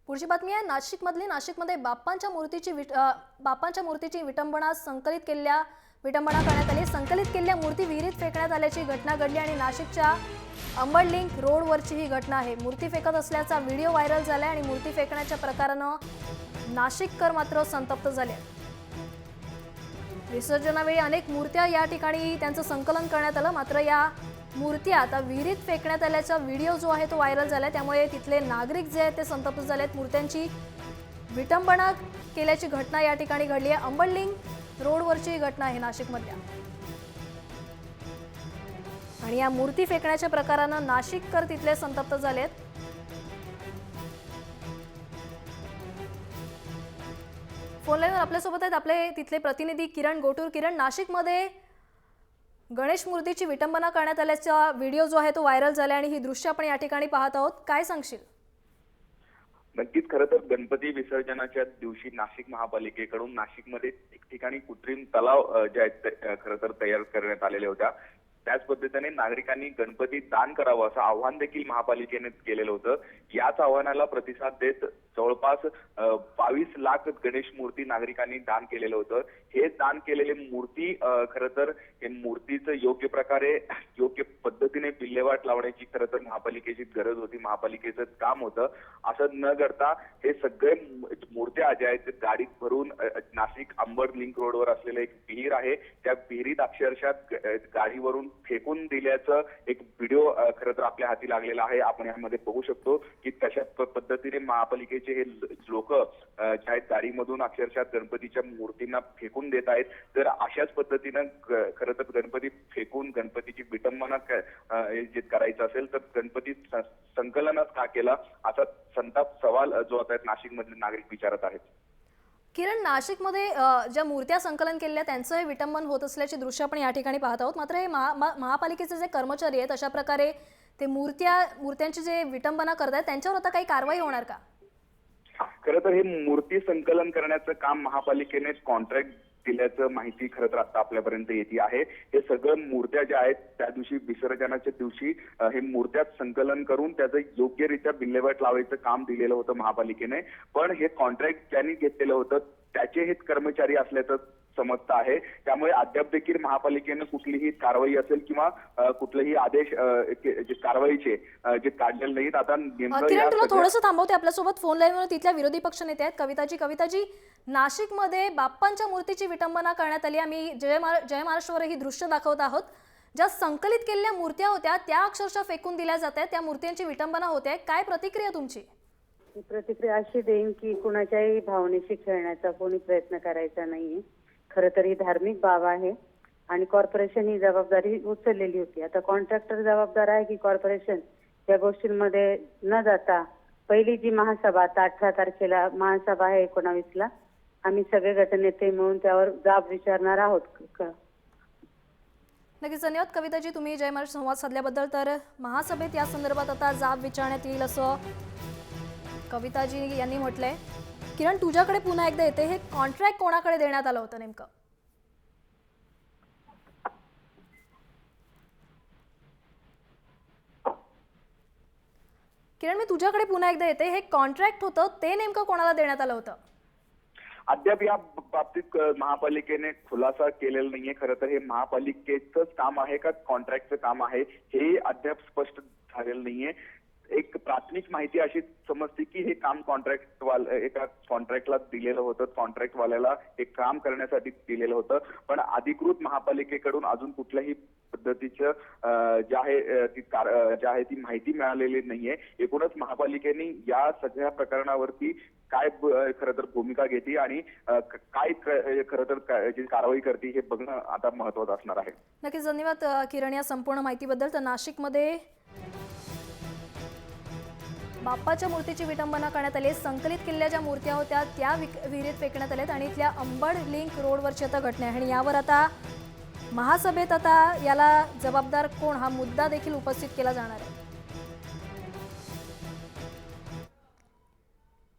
पुढची बातमी आहे नाशिकमध्ये बाप्पांच्या मूर्तीची विटंबना करण्यात आली। संकलित केलेल्या मूर्ती विहिरीत फेकण्यात आल्याची घटना घडली आणि नाशिकच्या अंबड लिंक रोडवरची ही घटना आहे। मूर्ती फेकत असल्याचा व्हिडिओ व्हायरल झालाय आणि मूर्ती फेकण्याच्या प्रकाराने नाशिककर मात्र संतप्त झाले। विसर्जनावेळी अनेक मूर्त्या या ठिकाणी त्यांचं संकलन करण्यात आलं, मात्र या मूर्त्या आता विहिरीत फेकण्यात आल्याचा व्हिडिओ जो आहे तो व्हायरल झालाय, त्यामुळे तिथले नागरिक जे आहेत ते संतप्त झालेत। मूर्त्यांची विटंबना केल्याची घटना या ठिकाणी घडली आहे। अंबड लिंक रोडवरची घटना आहे नाशिकमधल्या आणि या मूर्ती फेकण्याच्या प्रकाराने नाशिककर तिथले संतप्त झालेत। फोन लाईनवर आपल्यासोबत आहेत आपले तिथले प्रतिनिधी किरण गोटूर। किरण, नाशिकमध्ये गणेश मूर्तीची विटंबना करण्यात आल्याचा व्हिडिओ जो आहे तो व्हायरल झाला आणि ही दृश्य आपण या ठिकाणी पाहत आहोत, काय सांगशील? नक्कीच, खरं तर गणपती विसर्जनाच्या दिवशी नाशिक महापालिकेकडून नाशिकमध्ये एक ठिकाणी कृत्रिम तलाव जे आहेत खरं तर तयार करण्यात आलेले होत्या। त्याच पद्धतीने नागरिकांनी गणपती दान करावं असं आवाहन देखील महापालिकेने केलेलं होतं। याच आवाहनाला प्रतिसाद देत जवळपास 22 लाख गणेश मूर्ती नागरिकांनी दान केलेलं होतं। हे दान केलेले मूर्ती खरं तर हे मूर्तीचं योग्य प्रकारे योग्य पद्धतीने विल्हेवाट लावण्याची खरं तर महापालिकेची गरज होती, महापालिकेचं काम होतं। असं न करता हे सगळे मूर्त्या ज्या आहेत गाडीत भरून नाशिक अंबड लिंक रोडवर असलेलं एक विहीर आहे, त्या विहिरीत अक्षरशः गाडीवरून फेकून दिल्याचं एक व्हिडिओ खरं तर आपल्या हाती लागलेला आहे। आपण यामध्ये बघू शकतो की कशा पद्धतीने महापालिकेचे हे लोक ज्या आहेत गाडीमधून अक्षरशः गणपतीच्या मूर्तींना फेकून देत आहेत। तर अशाच पद्धतीनं खरं तर गणपती फेकून गणपतीची विटंबना जे करायचं असेल तर गणपती संकलनच का केला असा संताप सवाल जो आता नाशिकमधले नागरिक विचारत आहेत। किरण, नाशिकमध्ये ज्या मूर्त्या संकलन केलेल्या त्यांचं हे विटंबन होत असल्याची दृश्य आपण या ठिकाणी पाहत आहोत, मात्र हे महापालिकेचे जे कर्मचारी आहेत अशा प्रकारे ते मूर्त्यांची जे विटंबना करतात त्यांच्यावर आता काही कारवाई होणार का? खरं तर हे मूर्ती संकलन करण्याचं काम महापालिकेने कॉन्ट्रॅक्ट दिल्याचं माहिती खरं तर आता आपल्यापर्यंत येते आहे। हे सगळं मूर्त्या ज्या आहेत त्या दिवशी विसर्जनाच्या दिवशी हे मूर्त्यात संकलन करून त्याचं योग्यरित्या विल्हेवाट लावायचं काम दिलेलं होतं महापालिकेने, पण हे कॉन्ट्रॅक्ट ज्यांनी घेतलेलं होतं त्याचे हे कर्मचारी असल्याचं समजतं आहे। त्यामुळे अद्याप देखील महापालिकेने कुठलीही कारवाई असेल किंवा कुठलेही आदेश जे कारवाईचे जे काढलेले नाहीत। आता किरण, तुला थोडंसं थांबवते, आपल्यासोबत फोन लाईनवर तिथल्या विरोधी पक्ष नेते आहेत कविताजी। नाशिकमध्ये बाप्पांच्या मूर्तीची विटंबना करण्यात आली। आम्ही जय महाराष्ट्रवर ही दृश्य दाखवत आहोत। ज्या संकलित केलेल्या मूर्त्या होत्या त्या अक्षरशः फेकून दिल्या जात आहेत, त्या मूर्त्यांची विटंबना होते, काय प्रतिक्रिया तुमची? प्रतिक्रिया अशी देईन की कुणाच्याही भावनेशी खेळण्याचा कोणी प्रयत्न करायचा नाहीये। खरं तर ही धार्मिक बाब आहे आणि कॉर्पोरेशन ही जबाबदारी उचललेली होती। आता कॉन्ट्रॅक्टर जबाबदार आहे की कॉर्पोरेशन या गोष्टींमध्ये न जाता पहिली जी महासभा 18 तारखेला महासभा आहे 19ला, आम्ही सगळे गटनेते मिळून त्यावर जाब विचारणार आहोत। नक्कीच, धन्यवाद कविताजी तुम्ही जय महाराष्ट्र संवाद साधल्याबद्दल। तर महासभेत या संदर्भात आता जाब विचारण्यात येईल असं कविताजी यांनी म्हटलंय। किरण, तुझ्याकडे पुन्हा एकदा येते, हे कॉन्ट्रॅक्ट कोणाकडे देण्यात आलं होतं नेमकं? किरण, मी तुझ्याकडे पुन्हा एकदा येते, हे कॉन्ट्रॅक्ट होतं ते नेमकं कोणाला देण्यात आलं होतं? अद्याप या बाबतीत महापालिकेने खुलासा केलेला नाहीये। खरं तर हे महापालिकेचंच काम आहे का कॉन्ट्रॅक्टचं काम आहे हे अद्याप स्पष्ट झालेलं नाहीये। एक प्राथमिक माहिती अशी समजते की हे काम एका कॉन्ट्रॅक्टला दिलेलं होतं, कॉन्ट्रॅक्टवाल्याला हे काम करण्यासाठी दिलेलं होतं, पण अधिकृत महापालिकेकडून अजून कुठल्याही पद्धतीचं ज्या आहे ती माहिती मिळालेली नाहीये। एकूणच महापालिकेने या सगळ्या प्रकरणावरती काय खरं तर भूमिका घेते आणि काय खरं तर जी कारवाई करते हे बघणं आता महत्वाचं असणार आहे। नक्कीच, धन्यवाद किरण या संपूर्ण माहितीबद्दल। तर नाशिकमध्ये बाप्पाच्या मूर्तीची विटंबना करण्यात आली। संकलित केलेल्या ज्या मूर्त्या होत्या त्या विहिरीत फेकण्यात आल्यात आणि इथल्या अंबड लिंक रोडवरची आता घटना आहे आणि यावर आता महासभेत आता याला जबाबदार कोण हा मुद्दा देखील उपस्थित केला जाणार आहे।